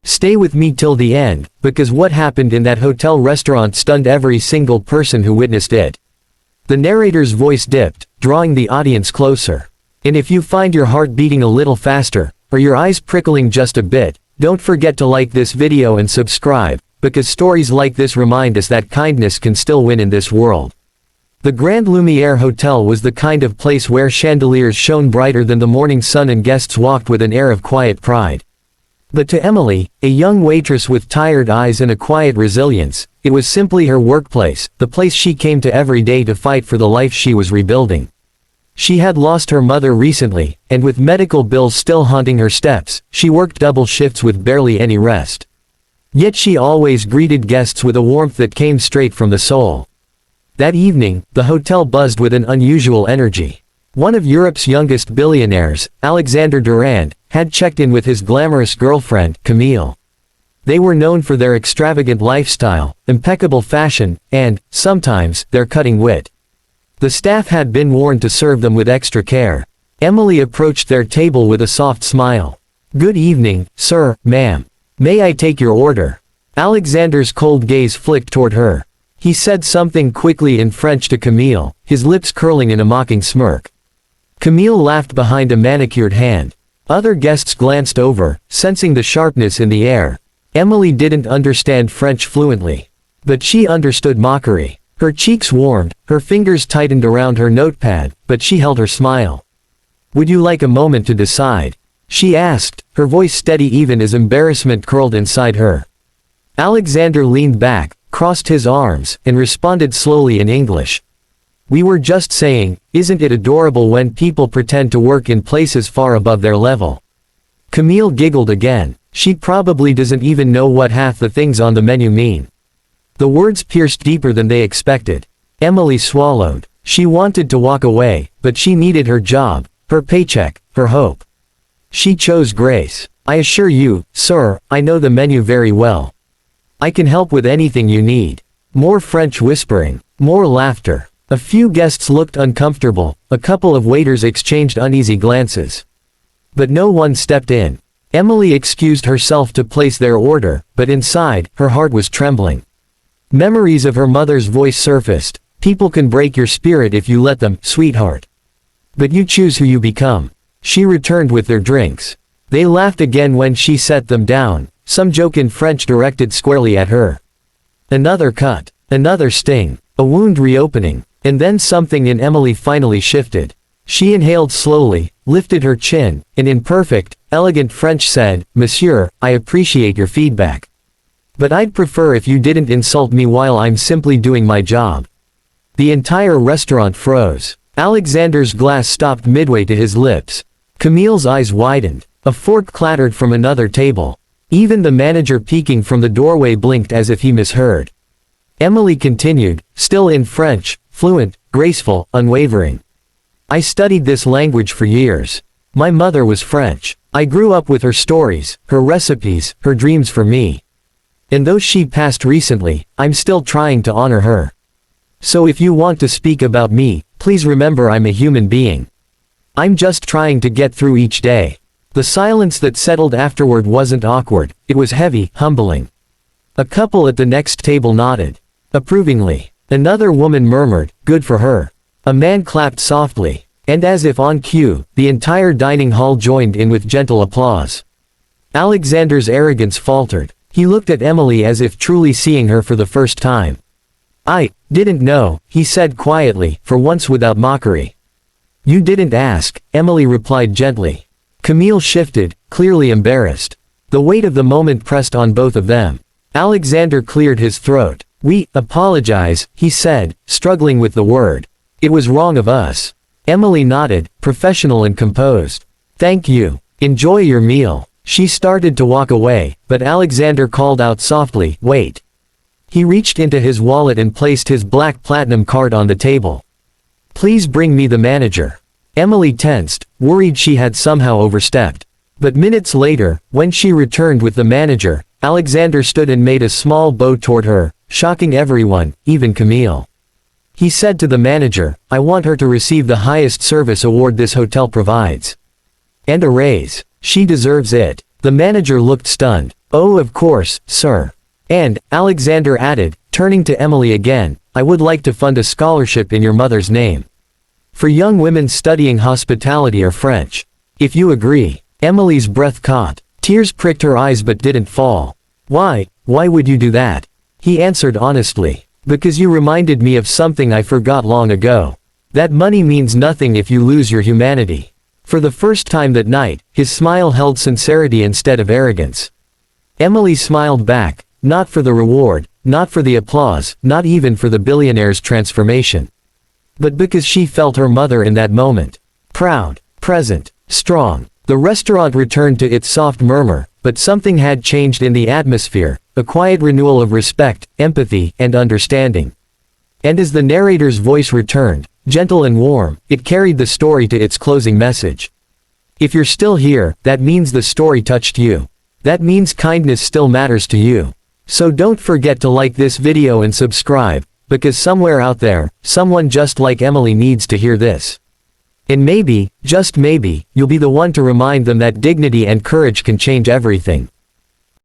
Stay with me till the end, because what happened in that hotel restaurant stunned every single person who witnessed it." The narrator's voice dipped, drawing the audience closer. "And if you find your heart beating a little faster, or your eyes prickling just a bit, don't forget to like this video and subscribe, because stories like this remind us that kindness can still win in this world." The Grand Lumiere Hotel was the kind of place where chandeliers shone brighter than the morning sun and guests walked with an air of quiet pride. But to Emily, a young waitress with tired eyes and a quiet resilience, it was simply her workplace, the place she came to every day to fight for the life she was rebuilding. She had lost her mother recently, and with medical bills still haunting her steps, she worked double shifts with barely any rest. Yet she always greeted guests with a warmth that came straight from the soul. That evening, the hotel buzzed with an unusual energy. One of Europe's youngest billionaires, Alexander Durand, had checked in with his glamorous girlfriend, Camille. They were known for their extravagant lifestyle, impeccable fashion, and, sometimes, their cutting wit. The staff had been warned to serve them with extra care. Emily approached their table with a soft smile. "Good evening, sir, ma'am. May I take your order?" Alexander's cold gaze flicked toward her. He said something quickly in French to Camille, his lips curling in a mocking smirk. Camille laughed behind a manicured hand. Other guests glanced over, sensing the sharpness in the air. Emily didn't understand French fluently. But she understood mockery. Her cheeks warmed, her fingers tightened around her notepad, but she held her smile. "Would you like a moment to decide?" she asked, her voice steady even as embarrassment curled inside her. Alexander leaned back, crossed his arms, and responded slowly in English. "We were just saying, isn't it adorable when people pretend to work in places far above their level?" Camille giggled again. She probably doesn't even know what half the things on the menu mean. The words pierced deeper than they expected. Emily swallowed. She wanted to walk away, but she needed her job, her paycheck, her hope. She chose grace. "I assure you, sir, I know the menu very well. I can help with anything you need." More French whispering. More laughter. A few guests looked uncomfortable, a couple of waiters exchanged uneasy glances. But no one stepped in. Emily excused herself to place their order, but inside, her heart was trembling. Memories of her mother's voice surfaced. "People can break your spirit if you let them, sweetheart. But you choose who you become." She returned with their drinks. They laughed again when she set them down, some joke in French directed squarely at her. Another cut. Another sting. A wound reopening. And then something in Emily finally shifted. She inhaled slowly, lifted her chin, and in perfect, elegant French said, "Monsieur, I appreciate your feedback. But I'd prefer if you didn't insult me while I'm simply doing my job." The entire restaurant froze. Alexander's glass stopped midway to his lips. Camille's eyes widened. A fork clattered from another table. Even the manager peeking from the doorway blinked as if he misheard. Emily continued, still in French, fluent, graceful, unwavering. "I studied this language for years. My mother was French. I grew up with her stories, her recipes, her dreams for me. And though she passed recently, I'm still trying to honor her. So if you want to speak about me, please remember I'm a human being. I'm just trying to get through each day." The silence that settled afterward wasn't awkward, it was heavy, humbling. A couple at the next table nodded approvingly. Another woman murmured, "Good for her." A man clapped softly. And as if on cue, the entire dining hall joined in with gentle applause. Alexander's arrogance faltered. He looked at Emily as if truly seeing her for the first time. "I didn't know," he said quietly, for once without mockery. "You didn't ask," Emily replied gently. Camille shifted, clearly embarrassed. The weight of the moment pressed on both of them. Alexander cleared his throat. "We apologize," he said, struggling with the word. "It was wrong of us." Emily nodded, professional and composed. "Thank you. Enjoy your meal." She started to walk away, but Alexander called out softly, "Wait." He reached into his wallet and placed his black platinum card on the table. "Please bring me the manager." Emily tensed, worried she had somehow overstepped. But minutes later, when she returned with the manager, Alexander stood and made a small bow toward her, shocking everyone, even Camille. He said to the manager, "I want her to receive the highest service award this hotel provides. And a raise. She deserves it." The manager looked stunned. "Oh, of course, sir." And, Alexander added, turning to Emily again, "I would like to fund a scholarship in your mother's name. For young women studying hospitality or French. If you agree." Emily's breath caught. Tears pricked her eyes but didn't fall. Why would you do that?" He answered honestly. "Because you reminded me of something I forgot long ago. That money means nothing if you lose your humanity." For the first time that night, his smile held sincerity instead of arrogance. Emily smiled back, not for the reward, not for the applause, not even for the billionaire's transformation. But because she felt her mother in that moment. Proud, present, strong. The restaurant returned to its soft murmur, but something had changed in the atmosphere, a quiet renewal of respect, empathy, and understanding. And as the narrator's voice returned, gentle and warm, it carried the story to its closing message. If you're still here, that means the story touched you. That means kindness still matters to you. So don't forget to like this video and subscribe, because somewhere out there, someone just like Emily needs to hear this. And maybe, just maybe, you'll be the one to remind them that dignity and courage can change everything.